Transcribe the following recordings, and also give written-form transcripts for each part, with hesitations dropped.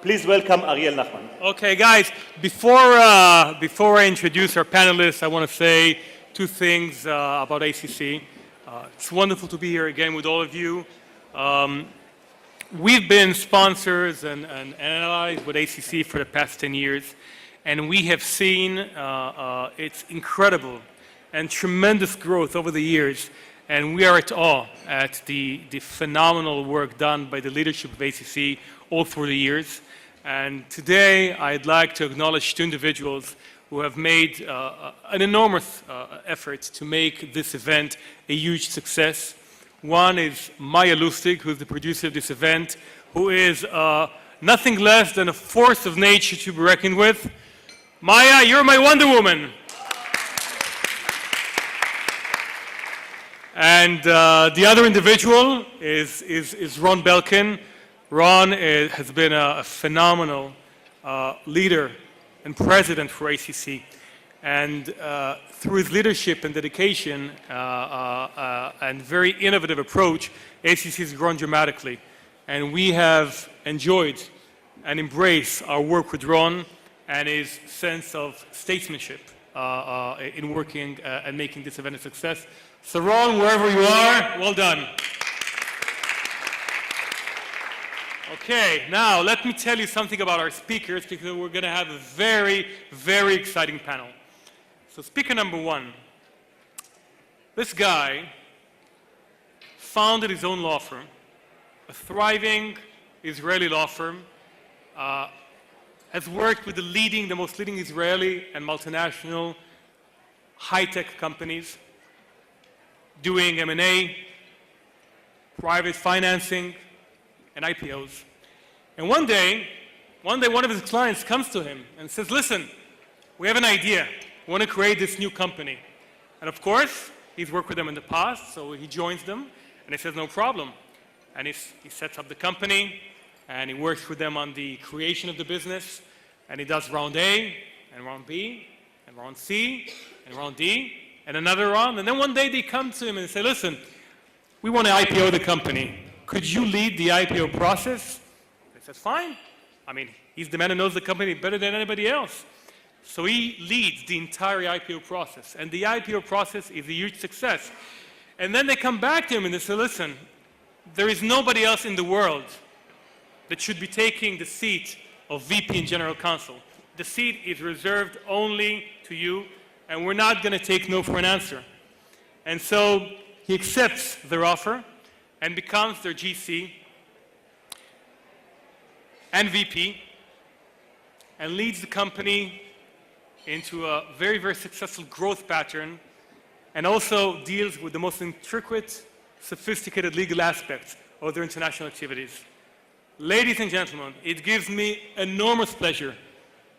Please welcome Ariel Nachman. Okay, guys, before I introduce our panelists, I want to say two things about ACC. It's wonderful to be here again with all of you. We've been sponsors and allies with ACC for the past 10 years, and we have seen its incredible and tremendous growth over the years, and we are at awe at the phenomenal work done by the leadership of ACC all through the years. And today, I'd like to acknowledge two individuals who have made an enormous effort to make this event a huge success. One is Maya Lustig, who's the producer of this event, who is nothing less than a force of nature to be reckoned with. Maya, you're my Wonder Woman. And the other individual is Ron Belkin. Ron has been a phenomenal leader and president for ACC. And through his leadership and dedication and very innovative approach, ACC has grown dramatically. And we have enjoyed and embraced our work with Ron and his sense of statesmanship in working and making this event a success. So Ron, wherever you are, well done. Okay, now let me tell you something about our speakers, because we're going to have a very, very exciting panel. So speaker number one, this guy founded his own law firm, a thriving Israeli law firm, has worked with the most leading Israeli and multinational high-tech companies, doing M&A, private financing, and IPOs. And one day, one of his clients comes to him and says, listen, we have an idea. We want to create this new company. And of course, he's worked with them in the past, so he joins them, and he says, no problem. And he sets up the company, and he works with them on the creation of the business, and he does round A, and round B, and round C, and round D, and another round. And then one day they come to him and say, listen, we want to IPO the company. Could you lead the IPO process? He says, fine. I mean, he's the man who knows the company better than anybody else. So he leads the entire IPO process. And the IPO process is a huge success. And then they come back to him and they say, listen, there is nobody else in the world that should be taking the seat of VP and General Counsel. The seat is reserved only to you, and we're not going to take no for an answer. And so he accepts their offer and becomes their GC and VP, and leads the company into a very, very successful growth pattern, and also deals with the most intricate, sophisticated legal aspects of their international activities. Ladies and gentlemen, it gives me enormous pleasure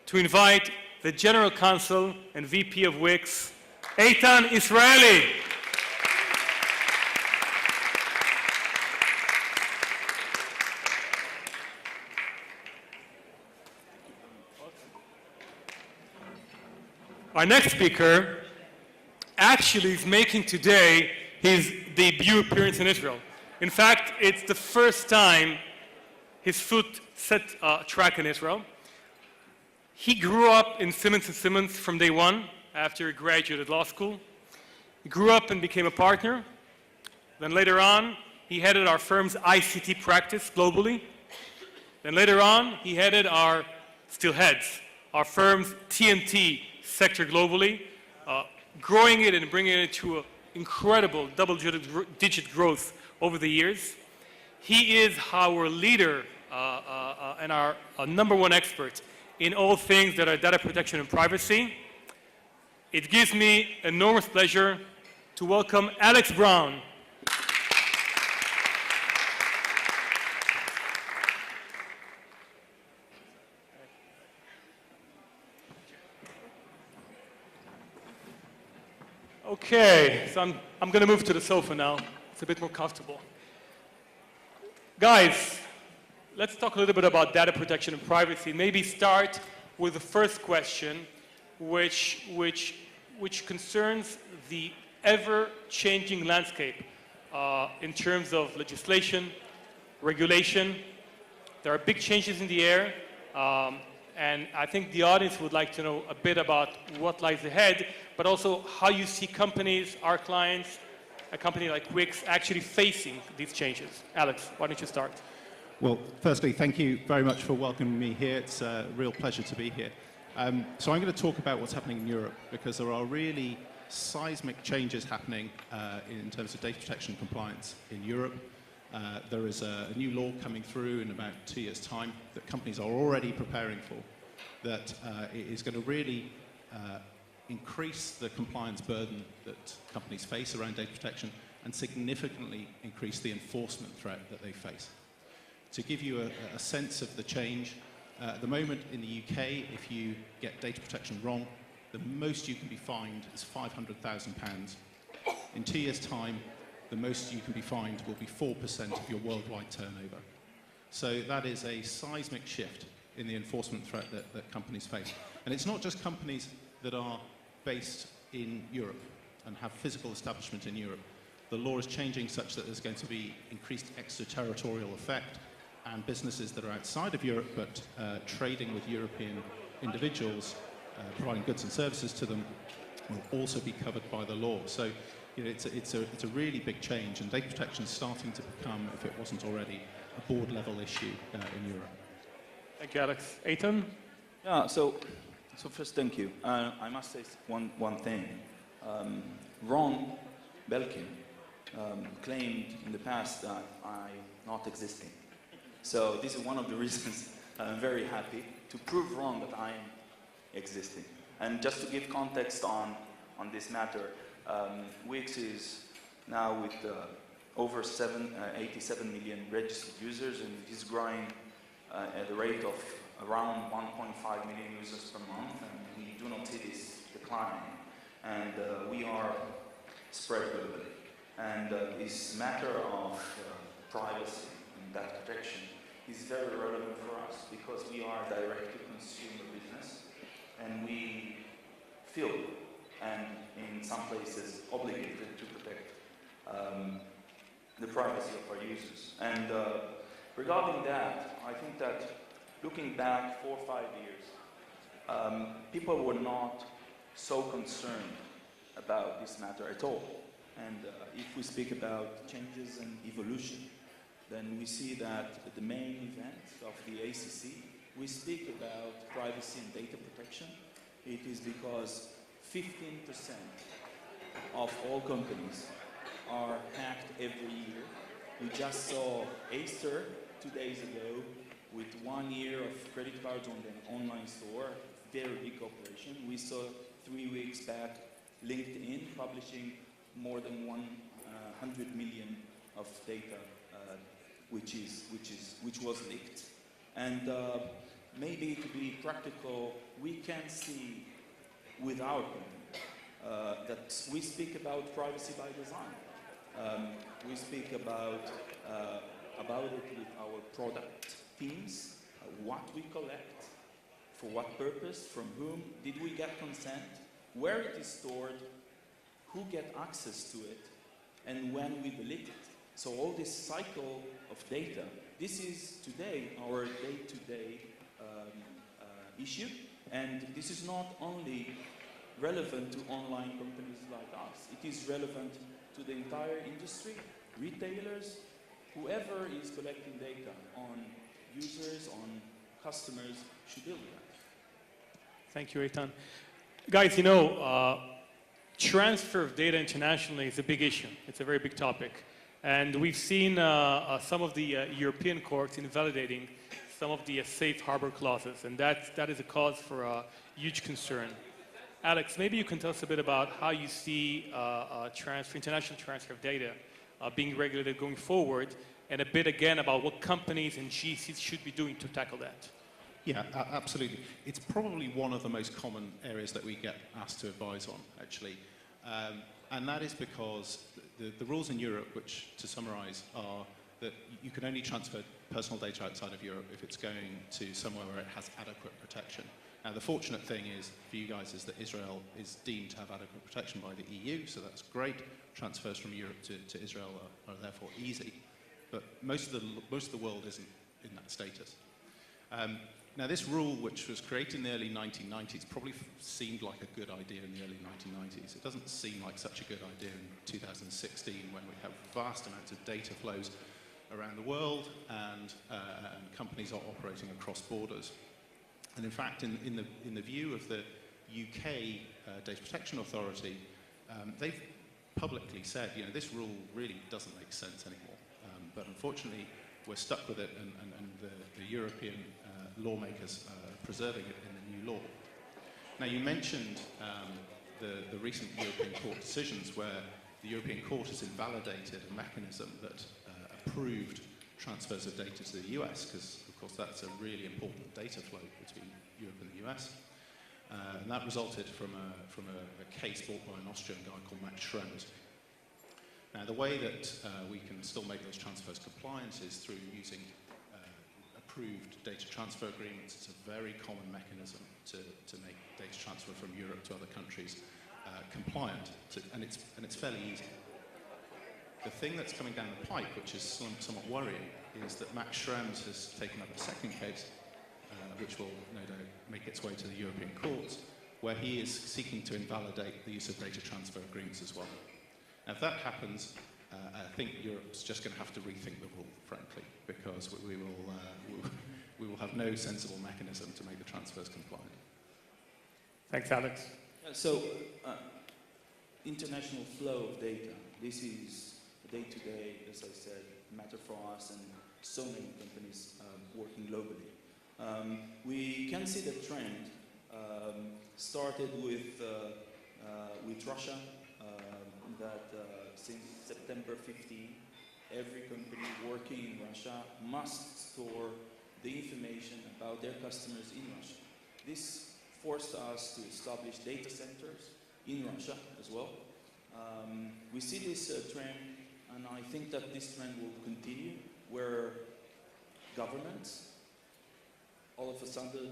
to invite the General Counsel and VP of Wix, Eitan Israeli. Our next speaker actually is making today his debut appearance in Israel. In fact, it's the first time his foot set track in Israel. He grew up in Simmons & Simmons from day one after he graduated law school. He grew up and became a partner. Then later on, he headed our firm's ICT practice globally. Then later on, he still heads our firm's TMT sector globally, growing it and bringing it to an incredible double-digit growth over the years. He is our leader and our number one expert in all things that are data protection and privacy. It gives me enormous pleasure to welcome Alex Brown. Okay, so I'm going to move to the sofa now. It's a bit more comfortable. Guys, let's talk a little bit about data protection and privacy. Maybe start with the first question, which concerns the ever-changing landscape in terms of legislation, regulation. There are big changes in the air, And I think the audience would like to know a bit about what lies ahead, but also how you see companies, our clients, a company like Wix actually facing these changes. Alex, why don't you start? Well, firstly, thank you very much for welcoming me here. It's a real pleasure to be here. So I'm going to talk about what's happening in Europe, because there are really seismic changes happening in terms of data protection compliance in Europe. There is a new law coming through in about 2 years' time that companies are already preparing for, that is going to really increase the compliance burden that companies face around data protection and significantly increase the enforcement threat that they face. To give you a sense of the change, at the moment in the UK, if you get data protection wrong, the most you can be fined is £500,000. In 2 years' time, the most you can be fined will be 4% of your worldwide turnover. So that is a seismic shift in the enforcement threat that companies face. And it's not just companies that are based in Europe and have physical establishment in Europe. The law is changing such that there's going to be increased extraterritorial effect, and businesses that are outside of Europe but trading with European individuals, providing goods and services to them, will also be covered by the law. So it's a really big change, and data protection is starting to become, if it wasn't already, a board-level issue in Europe. Thank you, Alex. Eitan? Yeah, so first, thank you. I must say one thing. Ron Belkin claimed in the past that I'm not existing. So this is one of the reasons I'm very happy to prove wrong that I'm existing. And just to give context on this matter, Wix is now with over 87 million registered users, and it is growing at the rate of around 1.5 million users per month, and we do not see this declining. And we are spread globally. And this matter of privacy and data protection is very relevant for us because we are a direct-to-consumer business, and we feel, and in some places, obligated to protect the privacy of our users. And regarding that, I think that looking back 4 or 5 years, people were not so concerned about this matter at all. And if we speak about changes and evolution, then we see that at the main event of the ACC, we speak about privacy and data protection. It is because 15% of all companies are hacked every year. We just saw Acer 2 days ago with 1 year of credit cards on the online store, very big operation. We saw 3 weeks back LinkedIn publishing more than 100 million of data, which was leaked. And maybe to be practical, we can see with our company that we speak about privacy by design. We speak about it with our product teams, what we collect, for what purpose, from whom, did we get consent, where it is stored, who get access to it, and when we delete it. So all this cycle of data, this is today our day-to-day issue, and this is not only relevant to online companies like us, it is relevant to the entire industry, retailers, whoever is collecting data on users, on customers, should deal with that. Thank you, Eitan. Guys, transfer of data internationally is a big issue. It's a very big topic. And we've seen some of the European courts invalidating some of the safe harbor clauses, and that is a cause for huge concern. Alex, maybe you can tell us a bit about how you see international transfer of data being regulated going forward, and a bit again about what companies and GCs should be doing to tackle that. Yeah, absolutely. It's probably one of the most common areas that we get asked to advise on, actually. And that is because the rules in Europe, which, to summarize, are that you can only transfer personal data outside of Europe if it's going to somewhere where it has adequate protection. Now, the fortunate thing is, for you guys, is that Israel is deemed to have adequate protection by the EU, so that's great. Transfers from Europe to Israel are therefore easy. But most of the world isn't in that status. Now, this rule, which was created in the early 1990s, probably seemed like a good idea in the early 1990s. It doesn't seem like such a good idea in 2016 when we have vast amounts of data flows around the world and companies are operating across borders. And in fact, in the view of the UK Data Protection Authority, they've publicly said, you know, this rule really doesn't make sense anymore. But unfortunately, we're stuck with it, and the European lawmakers are preserving it in the new law. Now, you mentioned the recent European Court decisions where the European Court has invalidated a mechanism that approved transfers of data to the US, because, of course, that's a really important data flow between Europe and the US. And that resulted from a case brought by an Austrian guy called Max Schrems. Now, the way that we can still make those transfers compliant is through using approved data transfer agreements. It's a very common mechanism to make data transfer from Europe to other countries compliant, and it's fairly easy. The thing that's coming down the pipe, which is somewhat worrying, is that Max Schrems has taken up a second case, which will no doubt make its way to the European courts, where he is seeking to invalidate the use of data transfer agreements as well. Now, if that happens, I think Europe's just going to have to rethink the rule, frankly, because we will have no sensible mechanism to make the transfers compliant. Thanks, Alex. So, international flow of data. This is day-to-day, as I said, matter for us and so many companies working globally. We can see the trend started with Russia, that since September 15, every company working in Russia must store the information about their customers in Russia. This forced us to establish data centers in Russia as well. We see this trend, and I think that this trend will continue, where governments all of a sudden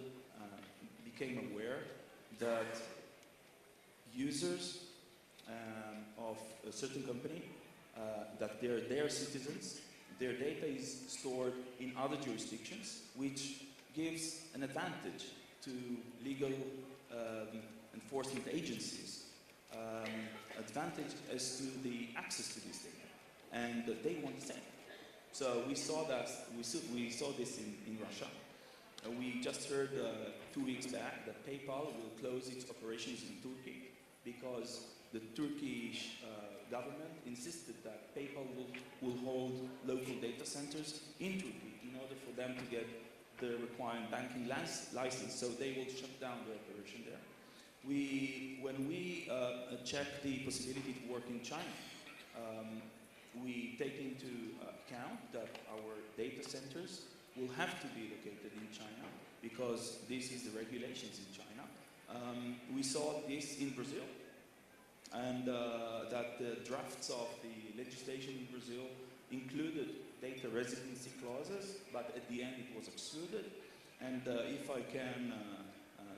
became aware that users of a certain company, that they're their citizens, their data is stored in other jurisdictions, which gives an advantage to legal enforcement agencies, advantage as to the access to this data, and they want the same. So we saw that we saw this in Russia. We just heard 2 weeks back that PayPal will close its operations in Turkey because the Turkish government insisted that PayPal will hold local data centers in Turkey in order for them to get the required banking license, so they will shut down their operation there. When we check the possibility to work in China, we take into account that our data centers will have to be located in China because this is the regulations in China. We saw this in Brazil, and that the drafts of the legislation in Brazil included data residency clauses, but at the end it was excluded. And if I can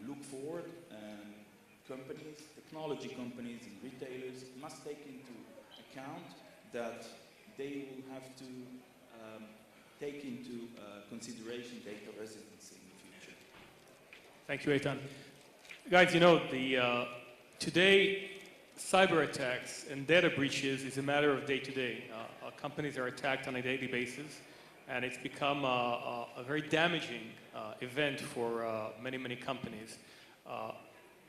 look forward, companies, technology companies and retailers must take into account that they will have to take into consideration data residency in the future. Thank you, Eitan. Guys, you know, today, cyber attacks and data breaches is a matter of day-to-day. Companies are attacked on a daily basis, and it's become a very damaging event for many, many companies.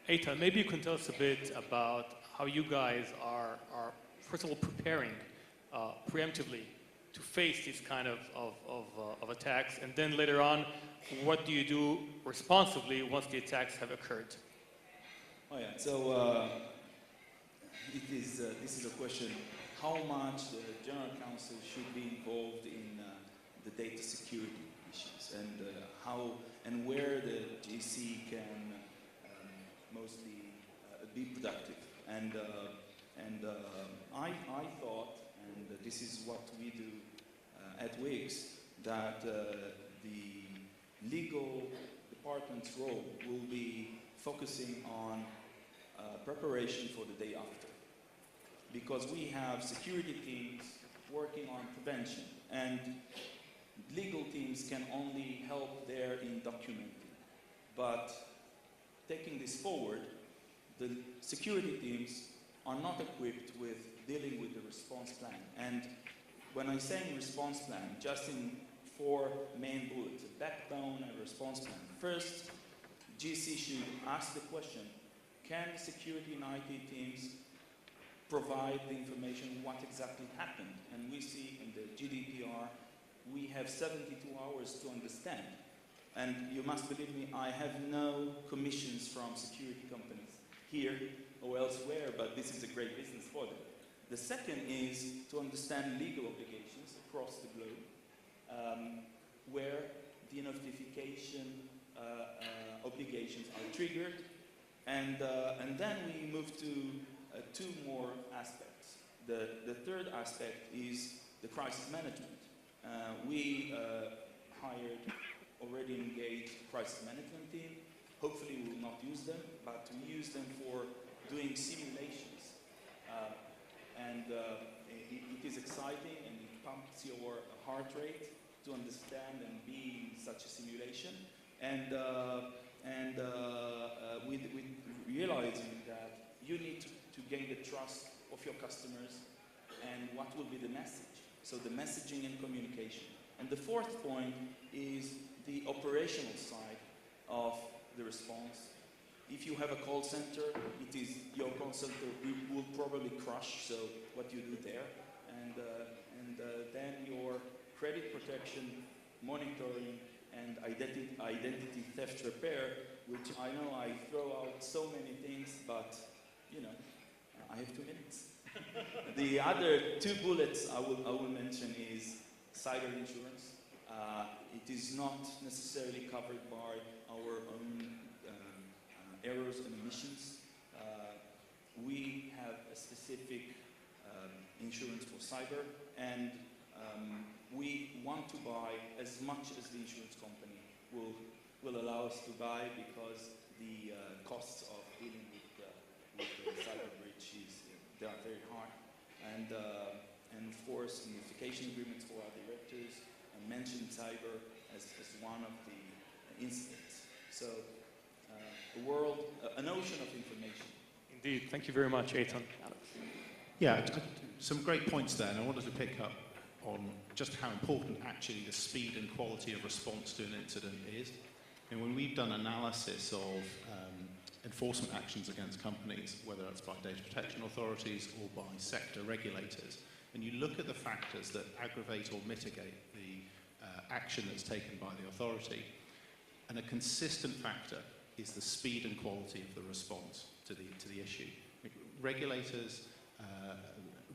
Eitan, maybe you can tell us a bit about how you guys are first of all, preparing preemptively to face these kind of attacks, and then later on, what do you do responsibly once the attacks have occurred? Oh yeah, so this is a question, how much the General Counsel should be involved in the data security issues, and how and where the GC can mostly be productive. And I thought, and this is what we do at WIGS, that the legal department's role will be focusing on preparation for the day after. Because we have security teams working on prevention, and legal teams can only help there in documenting. But taking this forward, the security teams are not equipped with dealing with the response plan. And when I say response plan, just in 4 main bullets, a backbone and a response plan. First, GC should ask the question, can the security and IT teams provide the information what exactly happened? And we see in the GDPR, we have 72 hours to understand. And you must believe me, I have no commissions from security companies here or elsewhere, but this is a great business for them. The second is to understand legal obligations across the globe, where the notification obligations are triggered. And then we move to 2 more aspects. The third aspect is the crisis management. We hired already engaged crisis management team. Hopefully we will not use them, but we use them for doing simulations. It is exciting and it pumps your heart rate to understand and be in such a simulation. With realizing that you need to gain the trust of your customers and what will be the message. So the messaging and communication. And the fourth point is the operational side of the response. If you have a call center, it is your call center will probably crush, so what you do there. Then your credit protection, monitoring, and identity theft repair, which I know I throw out so many things, but you know, I have 2 minutes. The other 2 bullets I will mention is cyber insurance. It is not necessarily covered by our own errors and omissions. We have a specific insurance for cyber, and we want to buy as much as the insurance company will allow us to buy, because the costs of dealing with the cyber breach they are very high. And of course, notification agreements for our directors, and mentioned cyber as one of the incidents. So an ocean of information. Indeed. Thank you very much, Eitan. Yeah, some great points there, and I wanted to pick up on just how important actually the speed and quality of response to an incident is. And when we've done analysis of enforcement actions against companies, whether that's by data protection authorities or by sector regulators, and you look at the factors that aggravate or mitigate the action that's taken by the authority, and a consistent factor is the speed and quality of the response to the issue. Regulators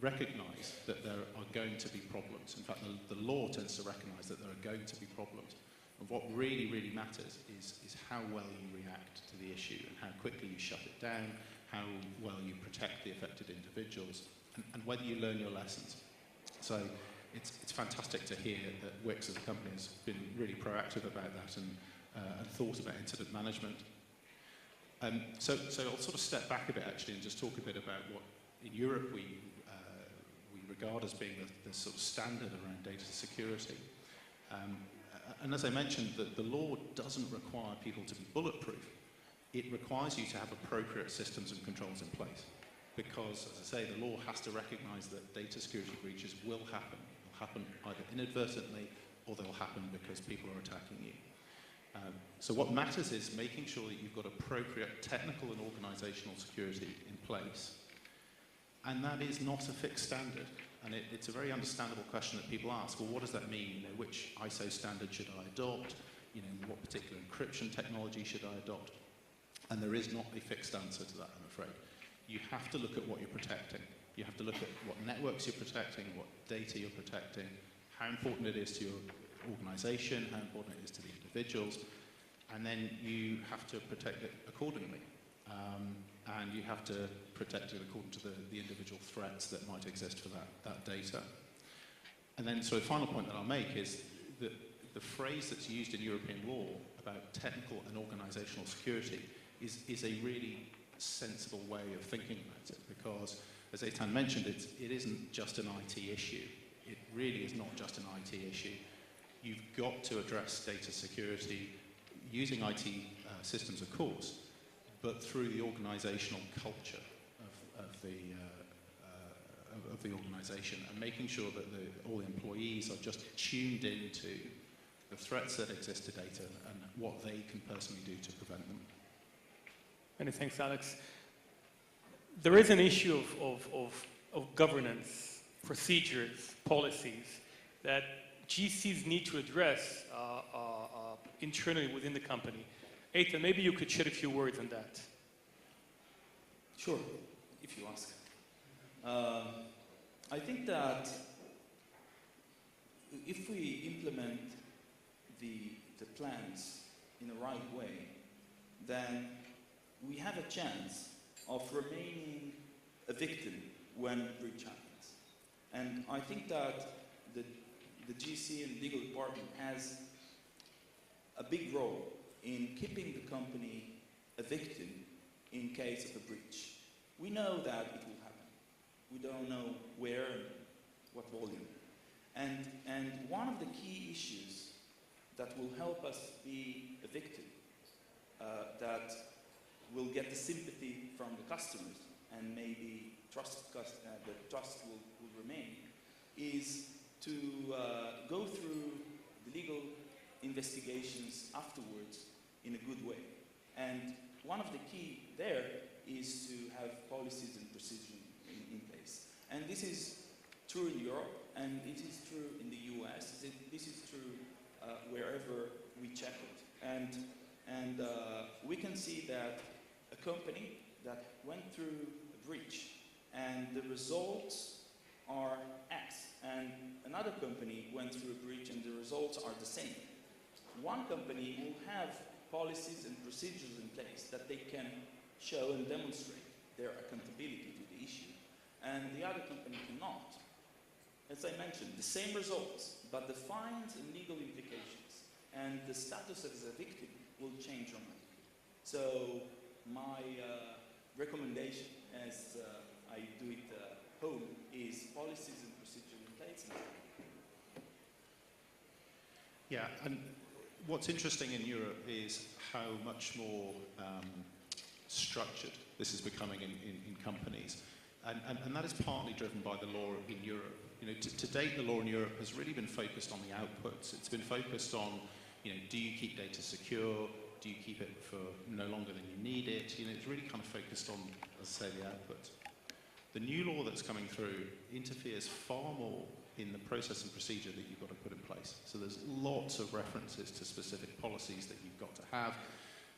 recognize that there are going to be problems. In fact, the law tends to recognize that there are going to be problems. And what really, really matters is how well you react to the issue and how quickly you shut it down, how well you protect the affected individuals, and whether you learn your lessons. So it's fantastic to hear that Wix as a company has been really proactive about that and thought about incident management. So I'll sort of step back a bit actually and just talk a bit about what in Europe we regard as being the sort of standard around data security. And as I mentioned, the law doesn't require people to be bulletproof. It requires you to have appropriate systems and controls in place. Because, as I say, the law has to recognize that data security breaches will happen. They'll happen either inadvertently or they'll happen because people are attacking you. So what matters is making sure that you've got appropriate technical and organizational security in place. And that is not a fixed standard. And it's a very understandable question that people ask, well, what does that mean? You know, which ISO standard should I adopt? You know, what particular encryption technology should I adopt? And there is not a fixed answer to that, I'm afraid. You have to look at what you're protecting. You have to look at what networks you're protecting, what data you're protecting, how important it is to your organization, how important it is to the individuals, and then you have to protect it accordingly. And you have to protect it according to the individual threats that might exist for that data. And then, so the final point that I'll make is that the phrase that's used in European law about technical and organizational security is a really sensible way of thinking about it, because, as Eitan mentioned, it isn't just an IT issue. It really is not just an IT issue. You've got to address data security using IT systems, of course, but through the organizational culture of the organization, and making sure that all the employees are just tuned into the threats that exist to data and what they can personally do to prevent them. Many thanks, Alex. There is an issue of governance, procedures, policies that GCs need to address internally within the company. Eitan, maybe you could shed a few words on that. Sure, if you ask. I think that if we implement the plans in the right way, then we have a chance of remaining a victim when breach happens. And I think that the GC and legal department has a big role in keeping the company a victim in case of a breach. We know that it will happen. We don't know where and what volume. And one of the key issues that will help us be a victim, that will get the sympathy from the customers and maybe the trust will remain, is to go through the legal investigations afterwards in a good way. And one of the key there is to have policies and procedures in place. And this is true in Europe, and it is true in the US. This is true wherever we check it. And we can see that a company that went through a breach and the results are X, and another company went through a breach and the results are the same. One company will have policies and procedures in place that they can show and demonstrate their accountability to the issue, and the other company cannot. As I mentioned, the same results, but the fines and legal implications and the status as a victim will change dramatically. So my recommendation, as I do it home, is policies and procedures in place. Yeah, and what's interesting in Europe is how much more structured this is becoming in companies. And that is partly driven by the law in Europe. You know, to date, the law in Europe has really been focused on the outputs. It's been focused on, you know, do you keep data secure? Do you keep it for no longer than you need it? You know, it's really kind of focused on, as I say, the outputs. The new law that's coming through interferes far more in the process and procedure that you've got to put in place. So there's lots of references to specific policies that you've got to have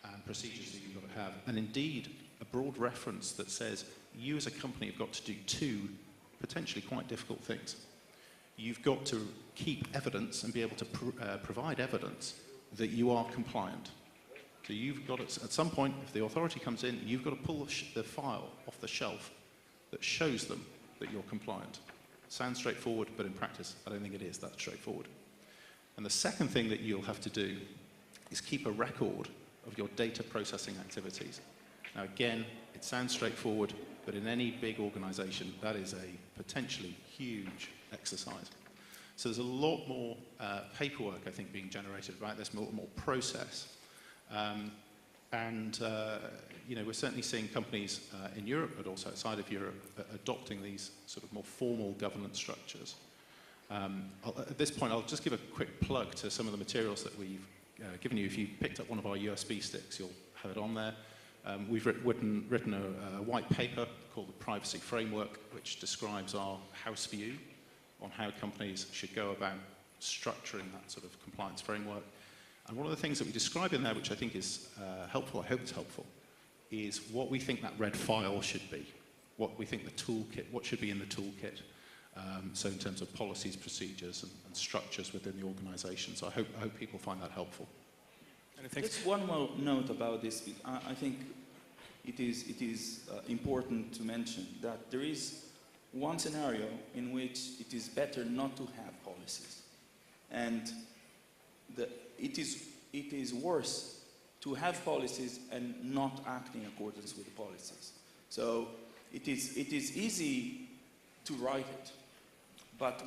and procedures that you've got to have. And indeed, a broad reference that says you as a company have got to do two potentially quite difficult things. You've got to keep evidence and be able to provide evidence that you are compliant. So you've got to, at some point, if the authority comes in, you've got to pull the file off the shelf that shows them that you're compliant. Sounds straightforward, but in practice, I don't think it is that straightforward. And the second thing that you'll have to do is keep a record of your data processing activities. Now again, it sounds straightforward, but in any big organization, that is a potentially huge exercise. So there's a lot more paperwork, I think, being generated about this, more process. You know, we're certainly seeing companies in Europe, but also outside of Europe, adopting these sort of more formal governance structures. At this point, I'll just give a quick plug to some of the materials that we've given you. If you picked up one of our USB sticks, you'll have it on there. We've written a white paper called the Privacy Framework, which describes our house view on how companies should go about structuring that sort of compliance framework. And one of the things that we describe in there, which I think is helpful, I hope it's helpful, is what we think that red file should be, what we think the toolkit, what should be in the toolkit. So in terms of policies, procedures, and structures within the organization. So I hope people find that helpful. Just one more note about this. I think it is important to mention that there is one scenario in which it is better not to have policies. And it is worse to have policies and not act in accordance with the policies. So it is easy to write it, but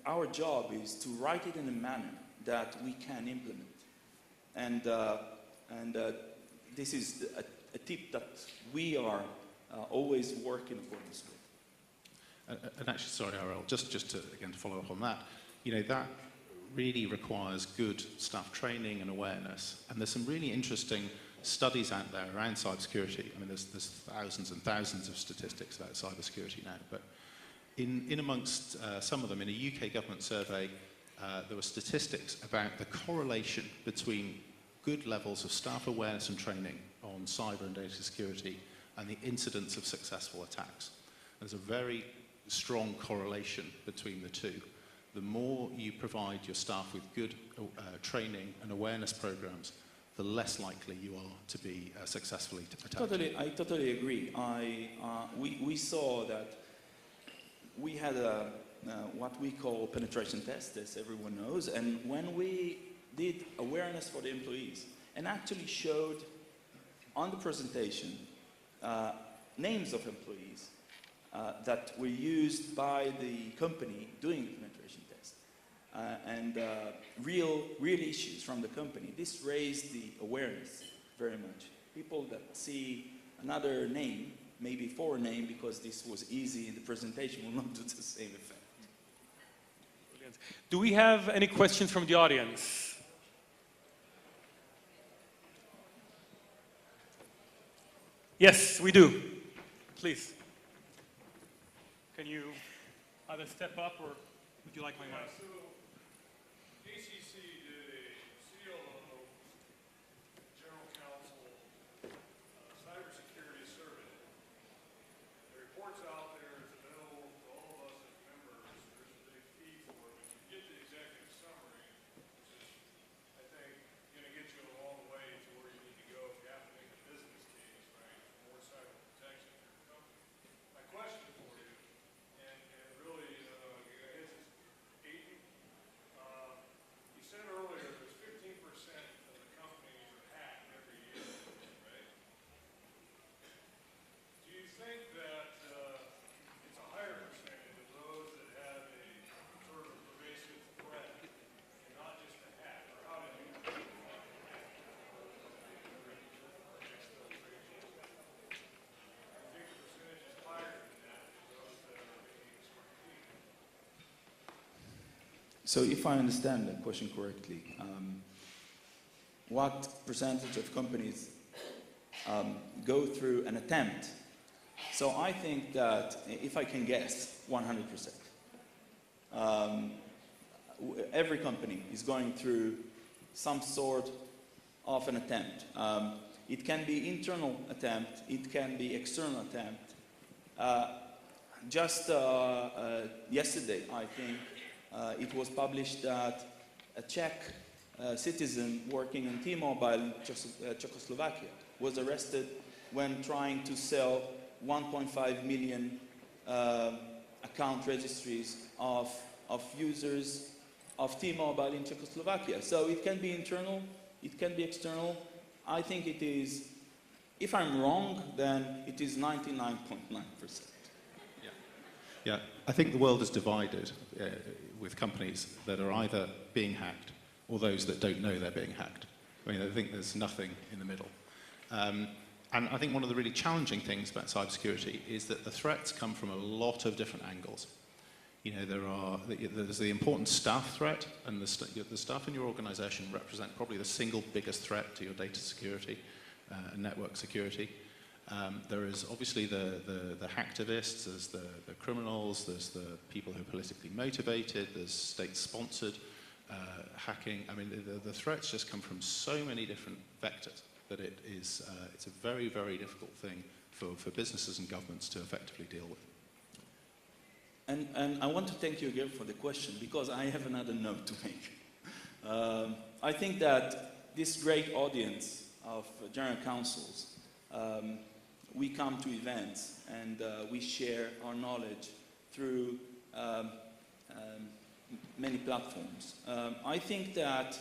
our job is to write it in a manner that we can implement. And And this is a tip that we are always work in accordance with. And actually, sorry, Ariel, just to, again, to follow up on that, you know, that really requires good staff training and awareness. And there's some really interesting studies out there around cybersecurity. I mean, there's thousands and thousands of statistics about cybersecurity now, but in amongst some of them, in a UK government survey, there were statistics about the correlation between good levels of staff awareness and training on cyber and data security and the incidence of successful attacks. There's a very strong correlation between the two. The more you provide your staff with good training and awareness programs, the less likely you are to be successfully attacked. I totally agree. We saw that we had what we call penetration test, as everyone knows, and when we did awareness for the employees and actually showed on the presentation names of employees that were used by the company doing the penetration test and real issues from the company. This raised the awareness very much. People that see another name, maybe foreign name, because this was easy in the presentation, will not do the same effect. Brilliant. Do we have any questions from the audience? Yes, we do. Please. Can you either step up or would you like my mic? So, ACC did a CLO, General Counsel, cybersecurity survey. The report's out there, it's available to all of us as members. There's a big fee for it. But you get the executive summary, which is, I think, going to get you a long way to where you need to go if you have to make a business case, right, for more cyber protection for your company. My question for you, and really, it's Eitan. You said earlier there's 15% of the companies are hacked every year, right? Do you think that it's a higher percentage of those that have a sort of pervasive threat and not just a hack? Or how did you define hack? I think the percentage is higher than that for those that are being smart people. So if I understand the question correctly, what percentage of companies go through an attempt? So I think that, if I can guess, 100%. Every company is going through some sort of an attempt. It can be internal attempt, it can be external attempt. Just yesterday, I think, it was published that a Czech citizen working in T-Mobile in Czechoslovakia was arrested when trying to sell 1.5 million account registries of users of T-Mobile in Czechoslovakia. So it can be internal, it can be external. I think it is, if I'm wrong, then it is 99.9%. Yeah, I think the world is divided with companies that are either being hacked or those that don't know they're being hacked. I mean, I think there's nothing in the middle. And I think one of the really challenging things about cybersecurity is that the threats come from a lot of different angles. You know, there's the important staff threat, and the staff in your organization represent probably the single biggest threat to your data security and network security. There is obviously the hacktivists, there's the criminals, there's the people who are politically motivated, there's state-sponsored hacking. I mean, the threats just come from so many different vectors that it's a very, very difficult thing for businesses and governments to effectively deal with. And I want to thank you again for the question, because I have another note to make. I think that this great audience of general counsels, we come to events and we share our knowledge through many platforms. I think that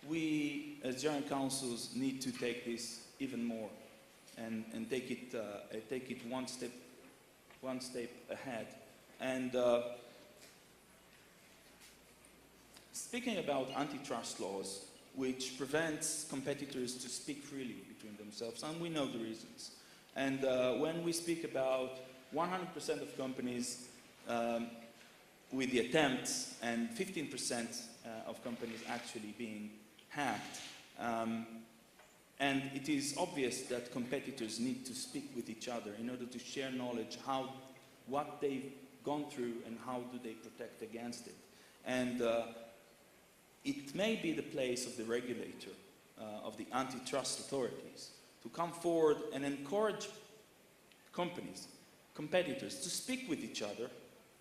we, as general counsels, need to take this even more and take it one step ahead. And speaking about antitrust laws, which prevents competitors to speak freely between themselves, and we know the reasons. And when we speak about 100% of companies with the attempts and 15% of companies actually being hacked, and it is obvious that competitors need to speak with each other in order to share knowledge, what they've gone through and how do they protect against it. And it may be the place of the regulator, of the antitrust authorities, to come forward and encourage competitors to speak with each other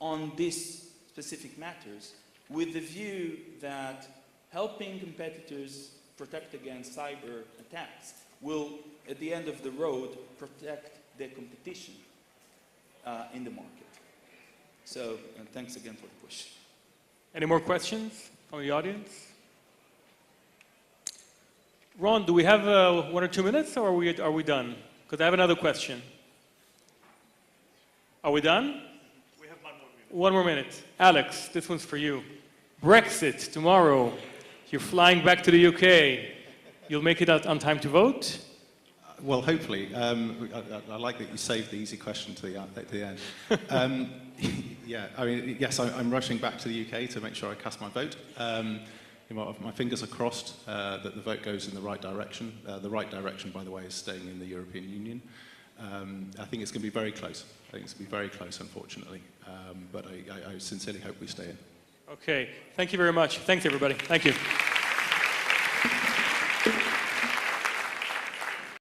on these specific matters, with the view that helping competitors protect against cyber attacks will, at the end of the road, protect their competition in the market. So, thanks again for the question. Any more questions from the audience? Ron, do we have 1 or 2 minutes, or are we done? Because I have another question. Are we done? We have 1 more minute. 1 more minute. Alex, this one's for you. Brexit tomorrow. You're flying back to the UK. You'll make it out on time to vote? Well, hopefully. I like that you saved the easy question to the end. Yeah, I mean, yes, I'm rushing back to the UK to make sure I cast my vote. My fingers are crossed that the vote goes in the right direction. The right direction, by the way, is staying in the European Union. I think it's going to be very close. I think it's going to be very close, unfortunately. But I sincerely hope we stay in. Okay. Thank you very much. Thanks, everybody. Thank you.